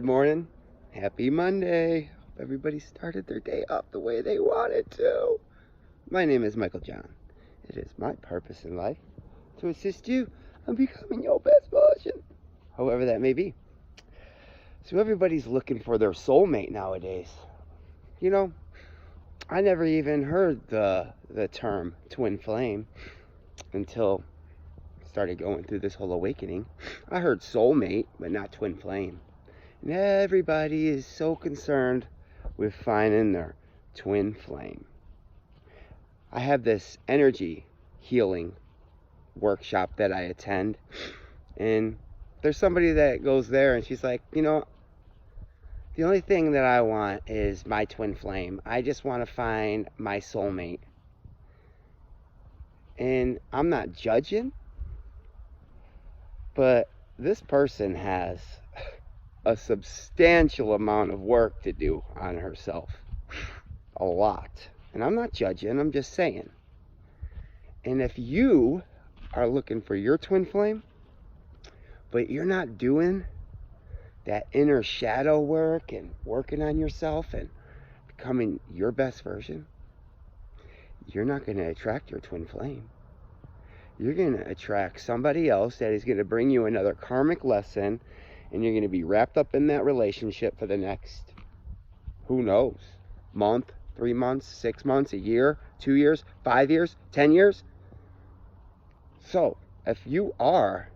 morning. Happy Monday. Hope everybody started their day off the way they wanted to. My name is Michael John. It is my purpose in life to assist you on becoming your best version, however that may be. So everybody's looking for their soulmate nowadays. You know, I never even heard the term twin flame until I started going through this whole awakening. I heard soulmate, but not twin flame. And everybody is so concerned with finding their twin flame. I have this energy healing workshop that I attend, and there's somebody that goes there and she's like, the only thing that I want is my twin flame. I just want to find my soulmate. And I'm not judging, but this person has a substantial amount of work to do on herself. A lot. And I'm not judging, I'm just saying. And if you are looking for your twin flame, but you're not doing that inner shadow work and working on yourself and becoming your best version, you're not going to attract your twin flame. You're going to attract somebody else that is going to bring you another karmic lesson, and you're going to be wrapped up in that relationship for the next, who knows, month, 3 months, 6 months, a year, 2 years, 5 years, 10 years. So, if you are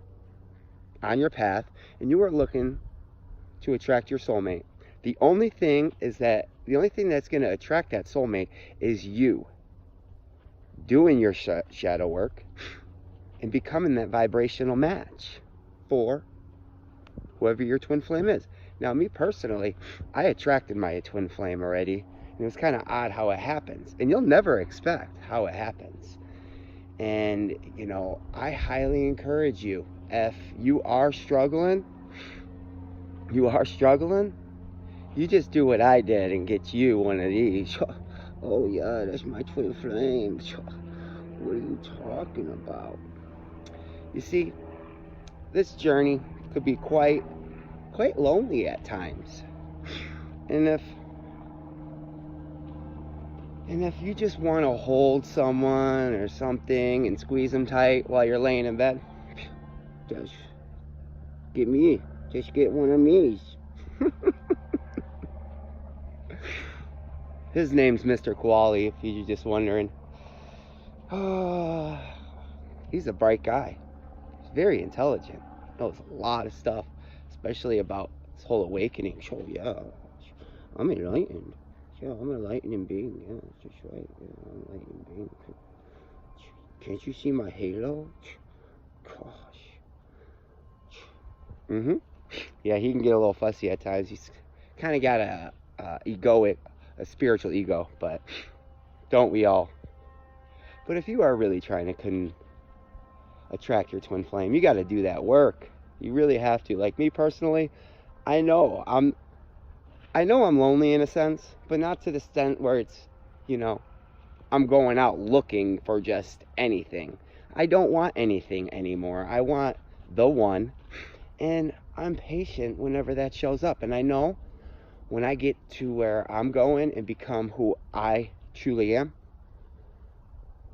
on your path and you are looking to attract your soulmate, the only thing that's going to attract that soulmate is you doing your shadow work and becoming that vibrational match for whoever your twin flame is. Now, me personally, I attracted my twin flame already, and it was kind of odd how it happens, and you'll never expect how it happens. And I highly encourage you, if you are struggling, you just do what I did and get you one of these. Oh yeah, that's my twin flame. What are you talking about? You see, this journey could be quite lonely at times. And if you just want to hold someone or something and squeeze them tight while you're laying in bed, just get one of me's. His name's Mr. Koali, if you're just wondering. He's a bright guy. He's very intelligent. Knows a lot of stuff, especially about this whole awakening. So yeah, I'm enlightened. Yeah, I'm an enlightened being. Yeah, that's just right. Yeah, I'm an enlightened being. Can't you see my halo? Gosh. Yeah, he can get a little fussy at times. He's kind of got a spiritual ego, but don't we all? But if you are really trying to attract your twin flame, you got to do that work. You really have to. Like me personally, I know I'm lonely in a sense, but not to the extent where it's, I'm going out looking for just anything. I don't want anything anymore. I want the one, and I'm patient whenever that shows up. And I know when I get to where I'm going and become who I truly am,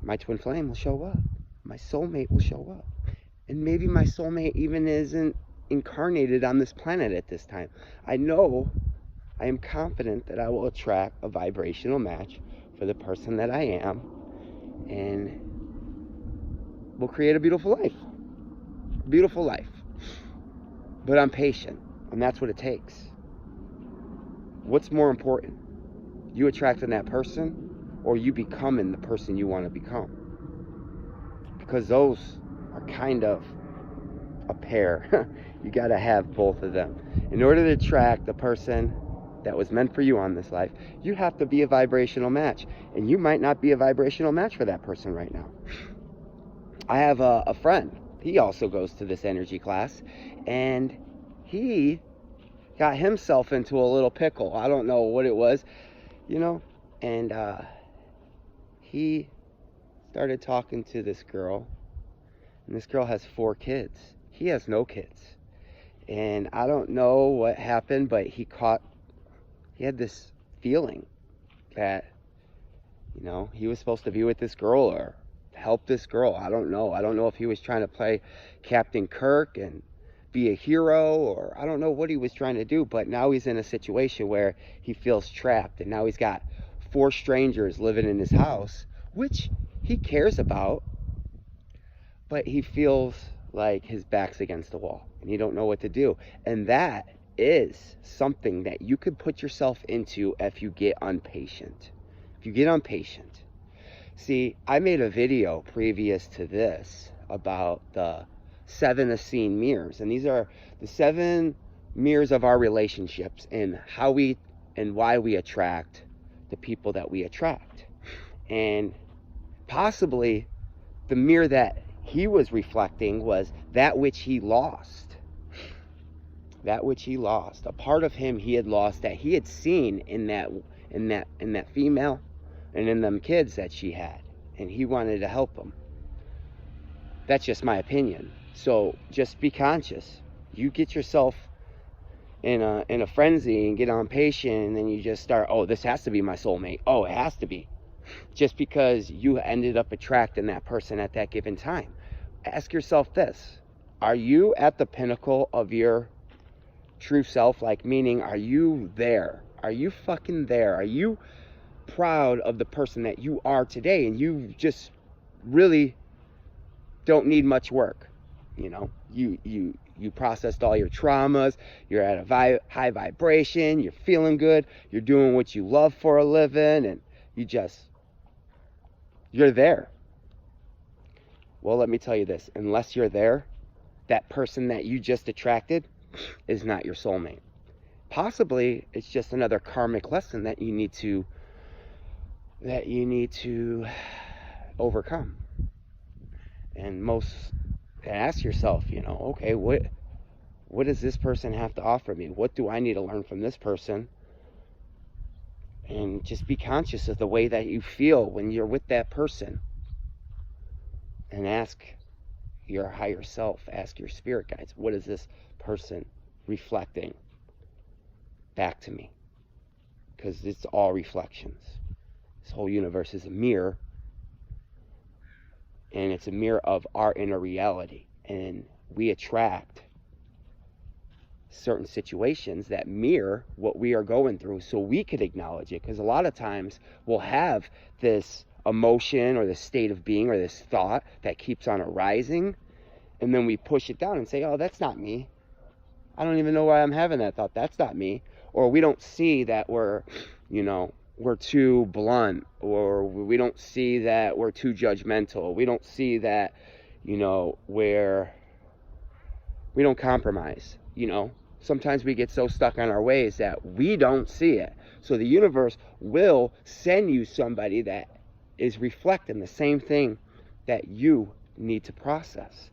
my twin flame will show up. My soulmate will show up. And maybe my soulmate even isn't incarnated on this planet at this time. I am confident that I will attract a vibrational match for the person that I am, and we'll create a beautiful life. Beautiful life. But I'm patient, and that's what it takes. What's more important? You attracting that person, or you becoming the person you want to become? Because those are kind of a pair. You got to have both of them. In order to attract the person that was meant for you on this life, you have to be a vibrational match. And you might not be a vibrational match for that person right now. I have a friend. He also goes to this energy class, and he got himself into a little pickle. I don't know what it was, and he started talking to this girl, and this girl has 4 kids. He has no kids. And I don't know what happened, but he had this feeling that, he was supposed to be with this girl or help this girl. I don't know. I don't know if he was trying to play Captain Kirk and be a hero, or I don't know what he was trying to do, but now he's in a situation where he feels trapped, and now he's got 4 strangers living in his house, which he cares about, but he feels like his back's against the wall and you don't know what to do. And that is something that you could put yourself into if you get impatient. If you get impatient. See, I made a video previous to this about the 7 Essene mirrors, and these are the 7 mirrors of our relationships and how we and why we attract the people that we attract. And possibly the mirror that he was reflecting was that which he lost. That which he lost. A part of him he had lost that he had seen in that female and in them kids that she had, and he wanted to help them. That's just my opinion. So just be conscious. You get yourself in a frenzy and get impatient, and then you just start, oh, this has to be my soulmate. Oh, it has to be. Just because you ended up attracting that person at that given time. Ask yourself this. Are you at the pinnacle of your true self? Like, meaning, are you there? Are you fucking there? Are you proud of the person that you are today, and you just really don't need much work? You processed all your traumas, you're at a high vibration, you're feeling good, you're doing what you love for a living, and you're there. Well, let me tell you this, unless you're there, that person that you just attracted is not your soulmate. Possibly it's just another karmic lesson that you need to overcome. And ask yourself, okay, what does this person have to offer me? What do I need to learn from this person? And just be conscious of the way that you feel when you're with that person. And ask your higher self, ask your spirit guides, what is this person reflecting back to me? Because it's all reflections. This whole universe is a mirror. And it's a mirror of our inner reality. And we attract certain situations that mirror what we are going through, so we could acknowledge it. Because a lot of times we'll have this emotion or this state of being or this thought that keeps on arising, and then we push it down and say, oh, that's not me. I don't even know why I'm having that thought. That's not me. Or we don't see that we're too blunt, or we don't see that we're too judgmental. We don't see that, where we don't compromise. Sometimes we get so stuck on our ways that we don't see it. So the universe will send you somebody that is reflecting the same thing that you need to process.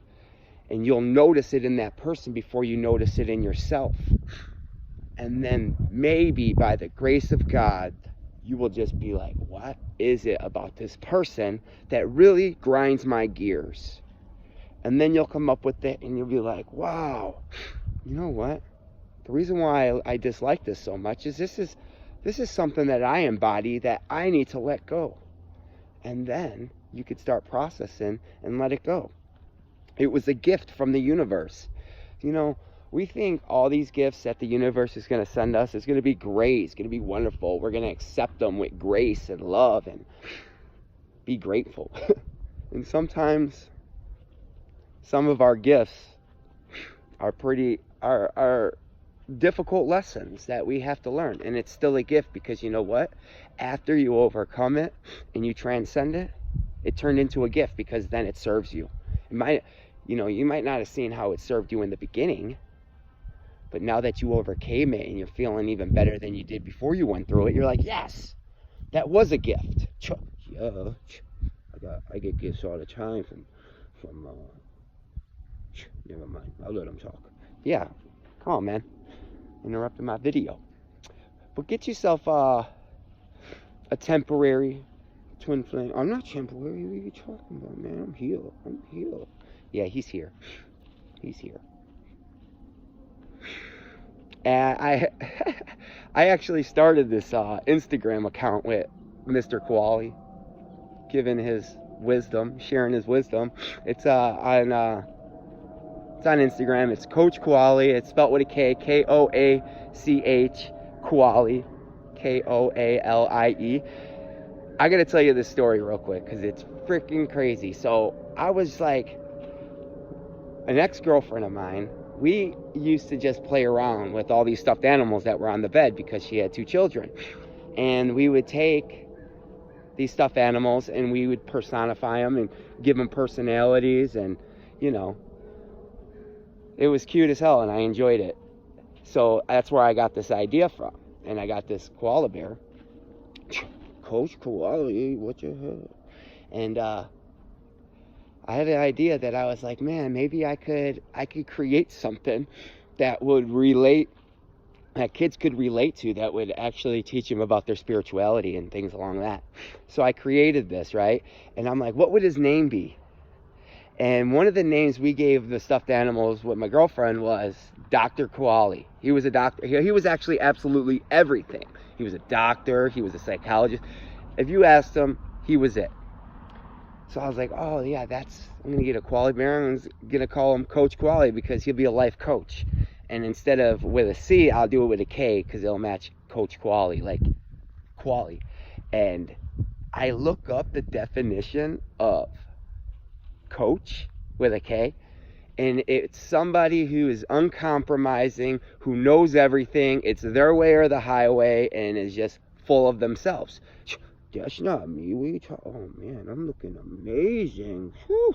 And you'll notice it in that person before you notice it in yourself. And then maybe by the grace of God, you will just be like, what is it about this person that really grinds my gears? And then you'll come up with it and you'll be like, wow, you know what? The reason why I dislike this so much is this is something that I embody that I need to let go. And then you could start processing and let it go. It was a gift from the universe. We think all these gifts that the universe is going to send us is going to be great. It's going to be wonderful. We're going to accept them with grace and love and be grateful. And sometimes some of our gifts are difficult lessons that we have to learn. And it's still a gift, because you know what? After you overcome it and you transcend it, it turned into a gift, because then it serves you. You might not have seen how it served you in the beginning, but now that you overcame it and you're feeling even better than you did before you went through it, you're like, yes, that was a gift. Yeah, I get gifts all the time from never mind, I'll let them talk. Yeah, come on, man, interrupting my video. But get yourself a temporary twin flame. I'm not temporary. What are you talking about, man? I'm here. Yeah, he's here. And I actually started this Instagram account with Mr. Koali, giving his wisdom, sharing his wisdom. It's on Instagram. It's Coach Koali. It's spelled with a K, Koach, Koali, Koalie. I gotta tell you this story real quick because it's freaking crazy. So I was like, an ex-girlfriend of mine, we used to just play around with all these stuffed animals that were on the bed because she had 2 children. And we would take these stuffed animals and we would personify them and give them personalities, and you know, it was cute as hell and I enjoyed it. So that's where I got this idea from. And I got this koala bear. Coach Koali, what your head? And I had an idea that I was like, man, maybe I could create something that would relate, that kids could relate to, that would actually teach them about their spirituality and things along that. So I created this, right? And I'm like, what would his name be? And one of the names we gave the stuffed animals with my girlfriend was Dr. Koali. He was a doctor. He was actually absolutely everything. He was a doctor. He was a psychologist. If you asked him, he was it. So I was like, oh yeah, I'm going to get a koala bear. I'm going to call him Coach Koali because he'll be a life coach. And instead of with a C, I'll do it with a K because it'll match Coach Koali, like Koali. And I look up the definition of coach with a K, and it's somebody who is uncompromising, who knows everything. It's their way or the highway, and is just full of themselves. That's not me. What are you talking? Oh man, I'm looking amazing. Whew.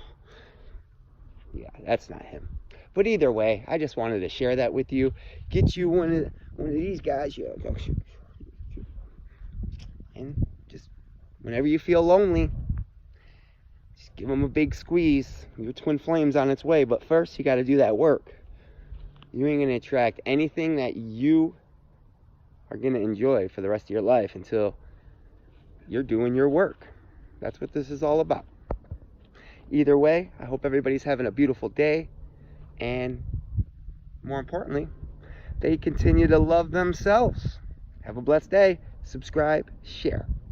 Yeah, that's not him. But either way, I just wanted to share that with you. Get you one of these guys. Yeah, and just whenever you feel lonely, just give them a big squeeze. Your twin flame's on its way. But first, you got to do that work. You ain't gonna attract anything that you are gonna enjoy for the rest of your life until you're doing your work. That's what this is all about. Either way, I hope everybody's having a beautiful day, and more importantly, they continue to love themselves. Have a blessed day. Subscribe, share.